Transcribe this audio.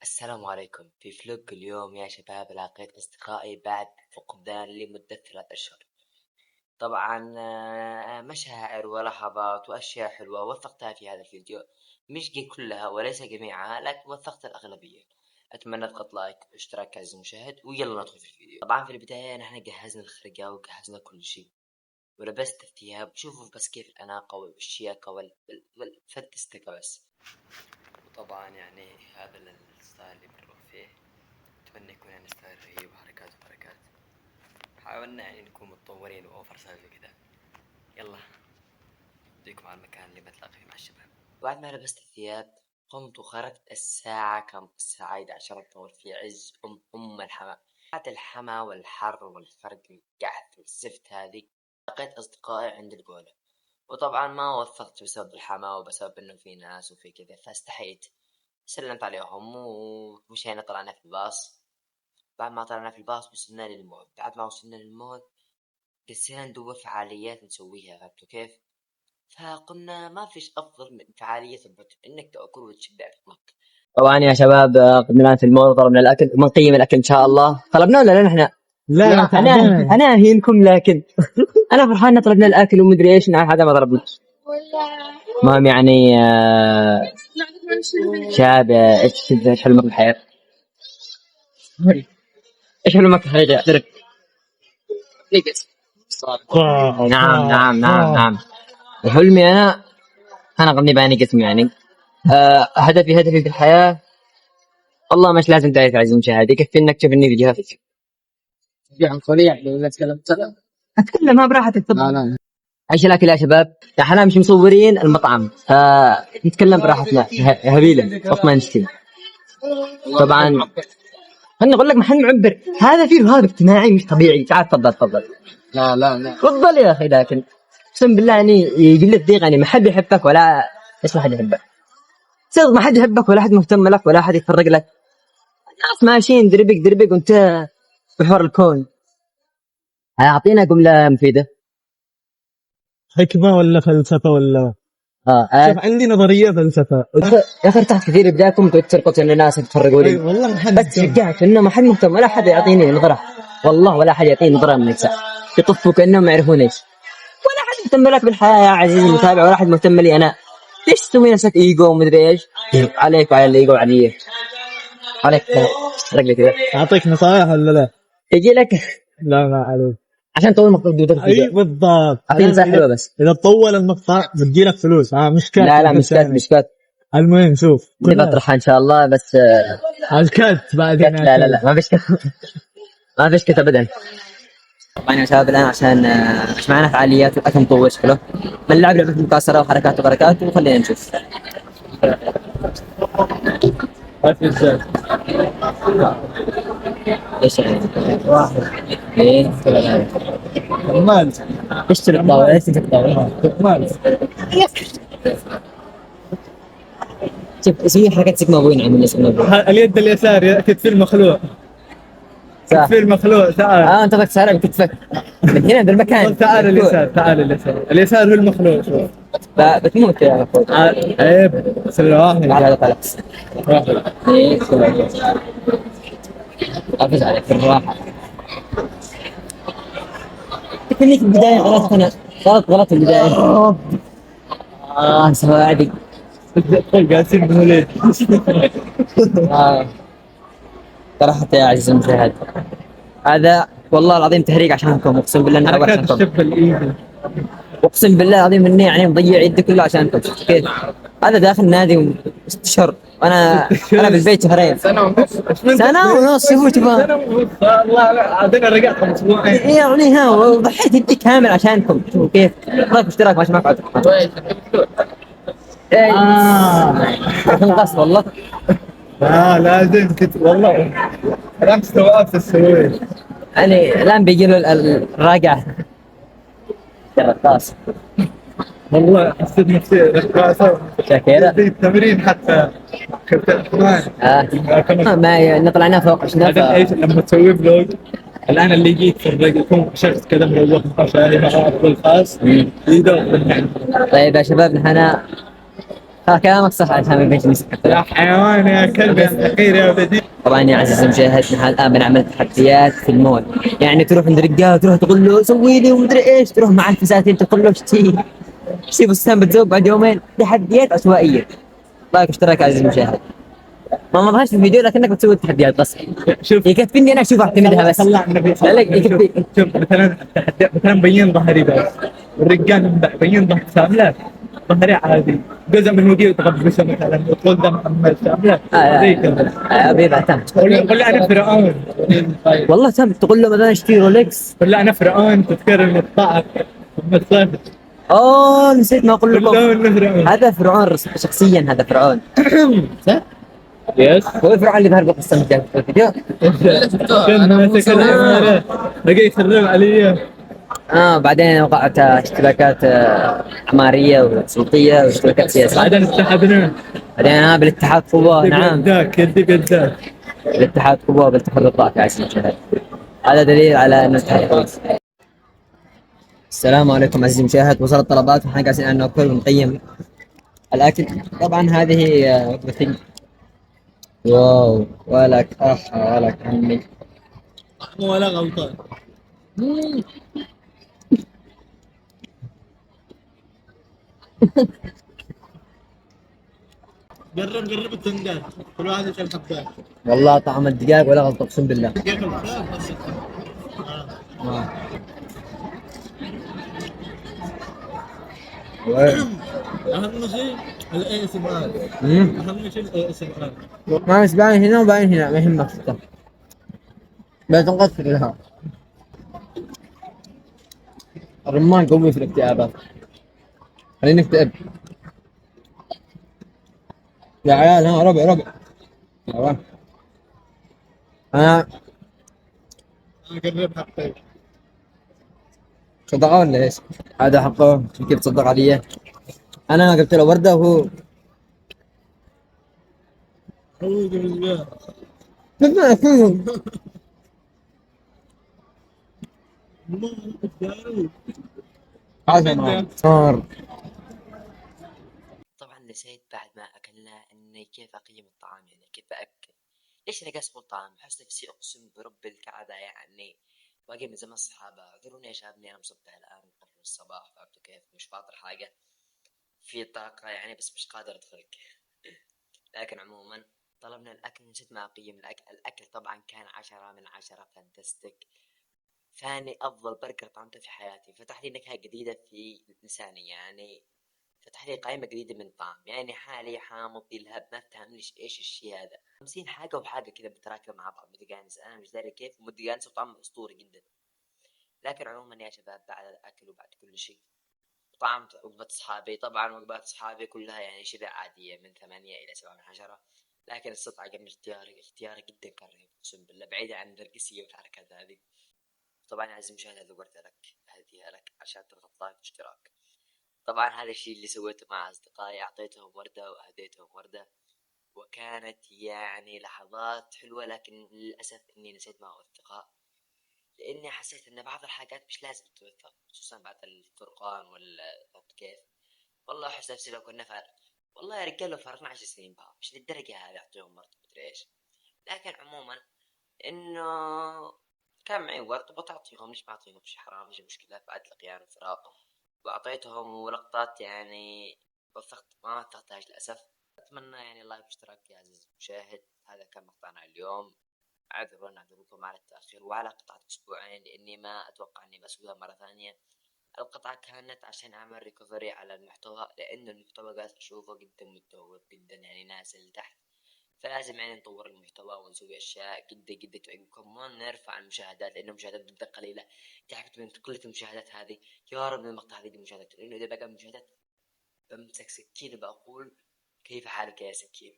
السلام عليكم. في فلوق اليوم يا شباب لقيت أصدقائي بعد فقدان لمدة 3 أشهر. طبعا مشاعر ولحظات وأشياء حلوة وثقتها في هذا الفيديو، مش كلها وليس جميعها، لكن وثقت الأغلبية. أتمنى تضغط لايك واشتراك عزيزي المشاهد، ويلا ندخل في الفيديو. طبعا في البداية نحن جهزنا الخرقة وجهزنا كل شيء ولبست الثياب. شوفوا بس كيف الأناقة والشياكة والفانتستيكا بس. وطبعا يعني هذا الستايل اللي بنروح فيه، أتمنى يكون يعني ستايل رهيب وحركات وبركات. حاولنا يعني نكون متطورين وأوفر سايز وكذا. يلا أوديكم على المكان اللي بتلاقي فيه مع الشباب. بعد ما لبست الثياب قمت وخرجت. الساعة 11 الظهر في عز الحما. بعد الحما والحر والفرق القعد والزفت هذه، لقيت أصدقائي عند القولة، وطبعا ما وثقت بسبب الحما وبسبب انه في ناس وفي كذا، فاستحيت. سلمت عليهم ومشينا، طلعنا في الباص. بعد ما طلعنا في الباص وصلنا للمول. بعد ما وصلنا للمول قسينا ندور فعاليات نسويها، عرفتوا كيف؟ فقلنا ما فيش افضل من فعالية البطن، انك تاكل وتشبع بطنك. طبعا يا شباب قمنا الان في المول وطلبنا الاكل وبنقيم الاكل ان شاء الله. طلبنا ولا لا نحن؟ لا انا اهينكم، لكن انا فرحان طلبنا الاكل ومدري ايش، نعرف هذا ما طلبنا. المهم يعني شباب ايش حلمك بالحياة؟ ايش حلمك في الحياة؟ اعترف. نعم وحلمي انا غني باني قسم يعني. هدفي في الحياة، والله مش لازم تعرف عزيزي المشاهد، يكفي انك تشوفني فيديوهات. عن صريح ولا اتكلم براحتك، تفضل. لا ايش الاكل يا شباب؟ احنا مش مصورين المطعم، نتكلم براحتنا هبيله وقت ما نشتي. طبعا خلني اقول لك محل معبر، هذا فيه رهاب اجتماعي مش طبيعي. تعال تفضل. لا تفضل يا اخي. لكن اقسم بالله يعني يجي لك ضيق، يعني ما حد يحبك ولا ايش، ما حد يحبك صدق، ما حد يحبك ولا حد مهتم لك ولا حد يتفرج لك. الناس ماشيين دربك وانت بحور الكون. اعطينا جمله مفيده. حكمة ولا فلسفة ولا شوف عندي نظرية فلسفة يا اخي ارتحت كثير بداكم ترقص ان الناس يتفرجوا لي. والله ما حد بس شجعت انه ما حد مهتم ولا حد يعطيني نظره، والله ولا حد يعطيني نظره من النساء، يطفوا كانهم ما يعرفونيش. ولا حد مهتم لك بالحياه يا عزيزي المتابع، ولا حد مهتم لي انا. ليش تسوي نفسك ايجو ومدري ايش؟ عليك وعلى الايجو علي عليك رجلي كذا. أعطيك نصائح ولا لا؟ يجي لك لا ما عليك عشان طول مقطع دودر. أي بالضبط. اعطيني نصائح حلوه بس. إذا طول المقطع بتجيلك فلوس. مش كات. لا مش كات. المهم شوف بطرحها ان شاء الله، بس الكات بعدين. لا ما فيش كات. ما فيش كات ابدا. طبعا يا شباب الان عشان مش معنا فعاليات والاكل مطول شكله، بنلعب لعبه مكسره وحركات وبركات، وخلينا نشوف. ايش يعني؟ واحد ايه مال اشتري الطاوله. ايش الطاوله؟ مال شوف اسمي حركه سيجما بوين عمل اسمه. اليد اليسار كتف المخلوع. كتف المخلوع. تعال انت بدك تسارع بكتفك من هنا بالمكان. تعال اليسار هو المخلوع. شوف بتموت يا اخوي. عيب سريع واحد. هذا خلاص. ايه افز عليك بالراحه. تكنيك البدايه غلط. انا غلط البدايه. سواعدي قاسم بوليد. صراحة يا عزيزي المشاهد، هذا والله العظيم تهريج عشانكم، اقسم بالله انه عشانكم. اقسم بالله العظيم اني يعني مضيع يدي كلها عشانكم. كيف هذا داخل نادي 6 اشهر، انا بالبيت شهرين. سنة ونص هو تبغى. والله عادنا رجعت اسبوعين يعني ها وضحيت يدي كامل عشانكم. شوفوا كيف اشتراك ماشي معك عبد الرحمن. القص والله. لازم والله رمس توقف السويد. يعني الان بيجي له الراجع الرقاص. والله حسيت نفسي رقاصة شاكيرة. التمرين حتى كابتن ما نطلعناه فوق شنو ايش لما تسوي فلوج. الان اللي يجي يتفرج يكون شخص كذا مروق شاهي مع افضل خاص يدور. طيب يا شباب نحن كلامك صح عشان ما بيجي نسكت. يا حيوان يا كلب يا حقير يا بدي. طبعا يا عزيزي المشاهد نحن الان بنعمل تحديات في المول، يعني تروح عند رجال تروح تقول له سوي لي ومدري ايش، تروح مع الفساتين تقول له اشتري فستان بتذوق بعد يومين. تحديات عشوائيه. رايك اشتراك يا عزيزي المشاهد؟ ما ظهرش في الفيديو لكنك بتسوي التحديات بس. شوف يكفيني انا اشوف اعتمدها بس. طلع النبي لا لا يكفي. شوف مثلا التحدي مثلا بين ظهري بس، والرجال بين ظهر سامله، ظهري عادي، جزء من وجهي يتغبسه مثلا وطول ده محمد سامله زي كذا. بيبقى تم. قول له انا فرعون. والله تم تقول له مثلا اشتري رولكس. قول له انا فرعون تذكر المقطع محمد صافي. نسيت ما اقول قول لكم. له انه فرعون. هذا فرعون شخصيا، هذا فرعون. صح؟ يس. هو فرعون اللي ظهر بقصة من في الفيديو. كان ماسك العمارة بقى يخرب علي. بعدين وقعت اشتباكات عمارية وسلطية واشتباكات سياسية. بعدين اتحدنا. بعدين بالاتحاد قوة. نعم. بيدك يدي بيدك. الاتحاد قوة بالتفرقات يا عزيزي المشاهد. هذا دليل على انه الاتحاد كويس. السلام عليكم عزيزي المشاهد، وصلت الطلبات ونحن قاعدين أن ناكل ونقيم الأكل. طبعا هذه وجبتي. واو ولك ولك عمي. ولا غلطان. قرب الدنجات، كل واحد يشيل حبات. والله طعم الدجاج ولا غلط اقسم بالله. اهم شيء الاي اس ام ار. اهم شيء الاي اس ام ار. ما مش باين هنا وباين هنا، ما يهمك انت. بس نقصر لها. الرمان قوي في الاكتئابات. خليني اكتئب. يا عيال ها ربع. ايوه. انا قرب حقي. صدقه ولا ايش؟ هذا حقه كيف تصدق علي؟ انا قلت له ورده وهو اعوذ بالله. ما يكون. هذا صار. طبعا نسيت بعد ما أكلنا إني كيف أقيم الطعام، يعني كيف أكل. ليش أنا قاسم الطعام؟ حس نفسي أقسم برب الكعبة يعني باقي من زمان الصحابة. اعذروني يا شبابني أنا مصدع الآن قبل الصباح، فهمتوا كيف؟ مش فاطر حاجة، في طاقة يعني بس مش قادر أدخل. لكن عموما طلبنا الأكل، نسيت ما أقيم الأكل طبعا كان 10/10 فانتستيك. ثاني أفضل برجر طعمته في حياتي. فتح لي نكهة جديدة في لساني، يعني فتح لي قائمة جديدة من طعم، يعني حالي حامض يلهب ما تفهمنيش ايش الشي هذا. 50 حاجة وحاجة كذا متراكمة مع بعض متجانسة، انا مش داري كيف متجانسة وطعم اسطوري جدا. لكن عموما يا شباب بعد الاكل وبعد كل شيء طعمت وجبة اصحابي. طبعا وجبات اصحابي كلها يعني شبه عادية من 8 إلى 7/10. لكن الصدق عجبني اختياري جدا كان رهيب اقسم بالله، بعيدا عن النرجسية والحركات هذه. طبعا يا عزيزي المشاهد هذا ورثة لك، هدية لك عشان تضغط لايك واشتراك. طبعا هذا الشيء اللي سويته مع أصدقائي، أعطيتهم وردة وأهديتهم وردة، وكانت يعني لحظات حلوة. لكن للأسف إني نسيت مع أصدقاء، لأني حسيت إن بعض الحاجات مش لازم توثق، خصوصا بعد الفرقان ولا كيف. والله أحس نفسي لو كنا والله يا رجال لو فرقنا 10 سنين بقى مش للدرجة هذه أعطيهم ورد مدري إيش. لكن عموما إنه كان معي ورد وبتعطيهم، ليش ما أعطيهمش؟ حرام، مش مشكلة بعد القيام والفراق. وأعطيتهم لقطات يعني ما وثقتهاش للأسف. أتمنى يعني لايك واشتراك يا عزيزي المشاهد. هذا كان مقطعنا اليوم. أعذركم على التأخير وعلى قطعة أسبوعين، لأني ما أتوقع أني بسويها مرة ثانية. القطعة كانت عشان أعمل ريكفري على المحتوى، لأن المحتوى قاعد أشوفه جدا متدهور جدا، يعني نازل تحت. فلازم يعني نطور المحتوى ونسوي أشياء جدا تعجبكم، ونرفع المشاهدات، لأن المشاهدات جدا قليلة. تعبت من قلة المشاهدات هذه. يا رب من المقطع هذه المشاهدات، لأنه إذا بقى المشاهدات بمسك سكين بقول كيف حالك يا سكين.